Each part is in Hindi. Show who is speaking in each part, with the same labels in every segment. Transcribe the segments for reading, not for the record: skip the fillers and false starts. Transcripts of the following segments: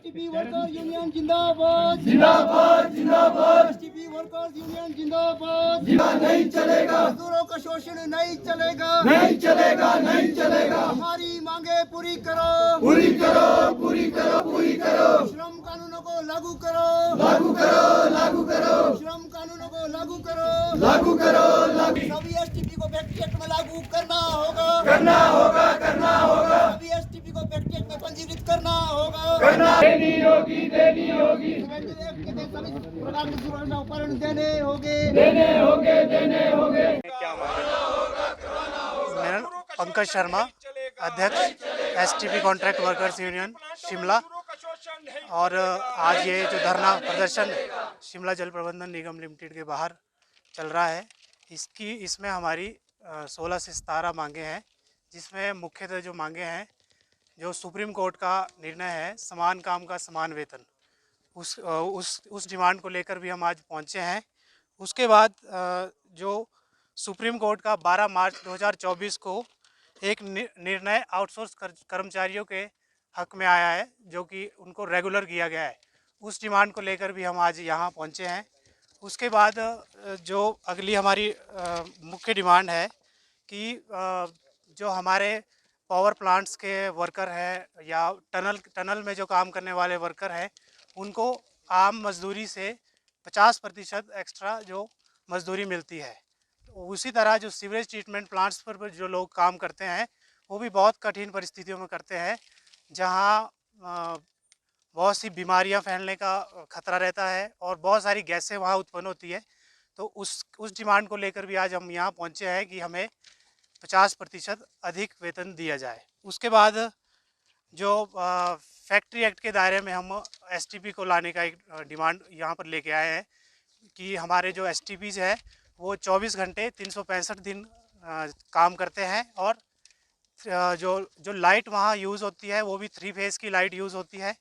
Speaker 1: एसटीपी वर्कर्स यूनियन जिंदाबाद
Speaker 2: जिंदाबाद जिंदाबाद।
Speaker 1: एसटीपी वर्कर्स यूनियन जिंदाबाद।
Speaker 2: नहीं चलेगा,
Speaker 1: मजदूरों का शोषण नहीं चलेगा,
Speaker 2: नहीं चलेगा, नहीं चलेगा।
Speaker 1: हमारी मांगे पूरी करो,
Speaker 2: पूरी करो, पूरी करो, पूरी करो।
Speaker 1: श्रम कानूनों को लागू करो,
Speaker 2: लागू करो, लागू करो,
Speaker 1: श्रम कानूनों को लागू करो,
Speaker 2: लागू करो, लागू
Speaker 1: सभी एसटीपी को फैक्ट्री एक्ट में लागू करना होगा,
Speaker 2: करना होगा, करना होगा,
Speaker 1: सभी एसटीपी को फैक्ट्री एक्ट में पंजीकृत करना होगा,
Speaker 2: करना देनी होगी, देनी होगी,
Speaker 1: सभी प्रकार के सुरक्षा उपकरण देने होंगे,
Speaker 2: देने होंगे, देने होंगे।
Speaker 3: मेरा पंकज शर्मा, अध्यक्ष STP contract workers union Shimla. और आज ये जो धरना प्रदर्शन शिमला जल प्रबंधन निगम लिमिटेड के बाहर चल रहा है, इसमें हमारी 16 से 17 मांगे हैं, जिसमें मुख्यतः जो मांगे हैं, जो सुप्रीम कोर्ट का निर्णय है समान काम का समान वेतन, उस डिमांड को लेकर भी हम आज पहुंचे हैं। उसके बाद जो सुप्रीम कोर्ट का 12 मार्च 2024 को एक निर्णय आउटसोर्स कर्मचारियों के हक में आया है, जो कि उनको रेगुलर किया गया है, उस डिमांड को लेकर भी हम आज यहाँ पहुँचे हैं। उसके बाद जो अगली हमारी मुख्य डिमांड है कि जो हमारे पावर प्लांट्स के वर्कर हैं या टनल में जो काम करने वाले वर्कर हैं, उनको आम मजदूरी से 50% एक्स्ट्रा जो मजदूरी मिलती है। उसी तरह जो सीवरेज ट्रीटमेंट प्लांट्स पर जो लोग काम करते हैं, वो भी बहुत कठिन परिस्थितियों में करते हैं, जहाँ बहुत सी बीमारियां फैलने का खतरा रहता है और बहुत सारी गैसें वहाँ उत्पन्न होती है। तो उस डिमांड को लेकर भी आज हम यहाँ पहुँचे हैं कि हमें 50% अधिक वेतन दिया जाए। उसके बाद जो फैक्ट्री एक्ट के दायरे में हम एसटीपी को लाने का एक डिमांड यहाँ पर लेके आए हैं कि हमारे जो एसटीपीज है वो 24 घंटे 365 दिन काम करते हैं, और जो लाइट वहाँ यूज़ होती है वो भी 3 फेज़ की लाइट यूज़ होती है,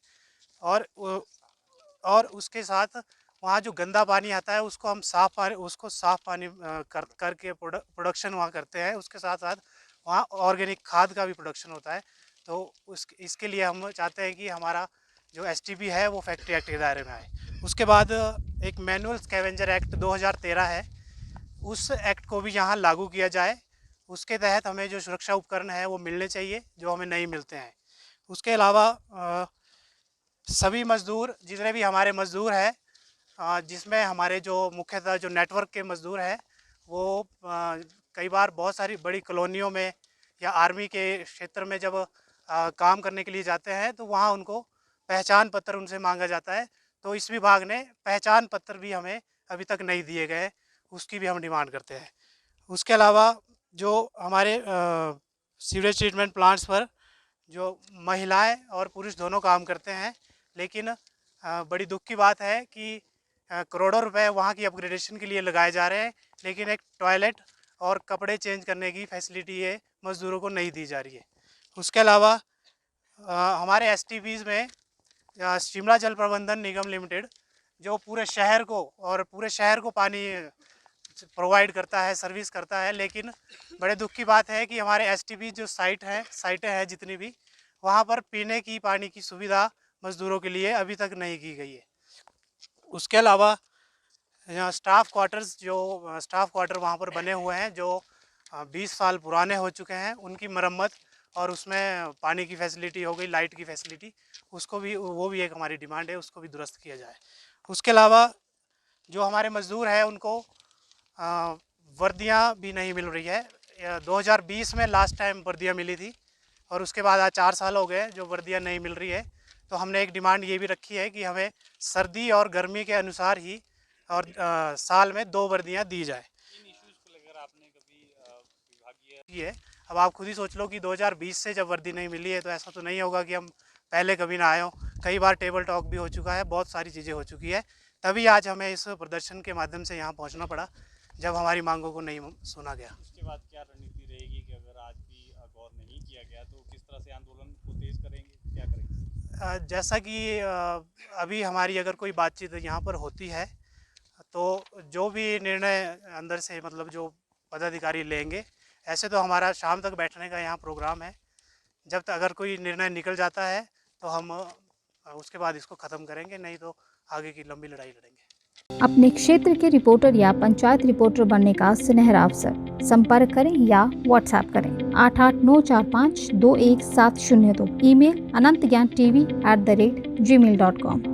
Speaker 3: और उसके साथ वहाँ जो गंदा पानी आता है उसको हम साफ़ पानी करके प्रोडक्शन वहाँ करते हैं। उसके साथ साथ वहाँ ऑर्गेनिक खाद का भी प्रोडक्शन होता है। तो इसके लिए हम चाहते हैं कि हमारा जो एसटीपी है वो फैक्ट्री एक्ट के दायरे में आए। उसके बाद एक मैनुअल स्कैवेंजर एक्ट 2013 है, उस एक्ट को भी यहाँ लागू किया जाए। उसके तहत हमें जो सुरक्षा उपकरण है वो मिलने चाहिए, जो हमें नहीं मिलते हैं। उसके अलावा सभी मज़दूर, जितने भी हमारे मज़दूर हैं, जिसमें हमारे जो मुख्यतः जो नेटवर्क के मज़दूर हैं, वो कई बार बहुत सारी बड़ी कॉलोनियों में या आर्मी के क्षेत्र में जब काम करने के लिए जाते हैं, तो वहाँ उनको पहचान पत्र उनसे मांगा जाता है। तो इस विभाग ने पहचान पत्र भी हमें अभी तक नहीं दिए गए, उसकी भी हम डिमांड करते हैं। उसके अलावा जो हमारे सीवरेज ट्रीटमेंट प्लांट्स पर जो महिलाएं और पुरुष दोनों काम करते हैं, लेकिन बड़ी दुख की बात है कि करोड़ों रुपए वहाँ की अपग्रेडेशन के लिए लगाए जा रहे हैं, लेकिन एक टॉयलेट और कपड़े चेंज करने की फैसिलिटी ये मज़दूरों को नहीं दी जा रही है। उसके अलावा हमारे एसटीपीज़ में शिमला जल प्रबंधन निगम लिमिटेड जो पूरे शहर को पानी प्रोवाइड करता है, सर्विस करता है, लेकिन बड़े दुख की बात है कि हमारे एसटीपी जो साइटें हैं जितनी भी, वहाँ पर पीने की पानी की सुविधा मज़दूरों के लिए अभी तक नहीं की गई है। उसके अलावा स्टाफ क्वार्टर वहाँ पर बने हुए हैं, जो 20 साल पुराने हो चुके हैं, उनकी मरम्मत और उसमें पानी की फैसिलिटी हो गई, लाइट की फैसिलिटी, वो भी एक हमारी डिमांड है, उसको भी दुरुस्त किया जाए। उसके अलावा जो हमारे मज़दूर हैं उनको वर्दियाँ भी नहीं मिल रही है। 2020 में लास्ट टाइम वर्दियाँ मिली थी, और उसके बाद आज 4 साल हो गए जो वर्दियाँ नहीं मिल रही है। तो हमने एक डिमांड ये भी रखी है कि हमें सर्दी और गर्मी के अनुसार ही और साल में 2 वर्दियाँ दी जाए।
Speaker 4: इन इश्यूज़ को लेकर आपने कभी विभागीय
Speaker 3: ये अब आप खुद ही सोच लो कि 2020 से जब वर्दी नहीं मिली है, तो ऐसा तो नहीं होगा कि हम पहले कभी ना आए हों। कई बार टेबल टॉक भी हो चुका है, बहुत सारी चीज़ें हो चुकी है, तभी आज हमें इस प्रदर्शन के माध्यम से यहाँ पहुँचना पड़ा, जब हमारी मांगों को नहीं सुना गया।
Speaker 4: उसके बाद क्या रणनीति रहेगी कि अगर आज भी गौर नहीं किया गया तो किस तरह से आंदोलन को तेज करेंगे, क्या करेंगे?
Speaker 3: जैसा कि अभी हमारी अगर कोई बातचीत यहाँ पर होती है, तो जो भी निर्णय अंदर से मतलब जो पदाधिकारी लेंगे, ऐसे तो हमारा शाम तक बैठने का यहाँ प्रोग्राम है। जब तक अगर कोई निर्णय निकल जाता है तो हम उसके बाद इसको ख़त्म करेंगे, नहीं तो आगे की लंबी लड़ाई लड़ेंगे।
Speaker 5: अपने क्षेत्र के रिपोर्टर या पंचायत रिपोर्टर बनने का सुनहरा अवसर, संपर्क करें या व्हाट्सएप करें 8894521702। Email anantgyan.tv@gmail.com।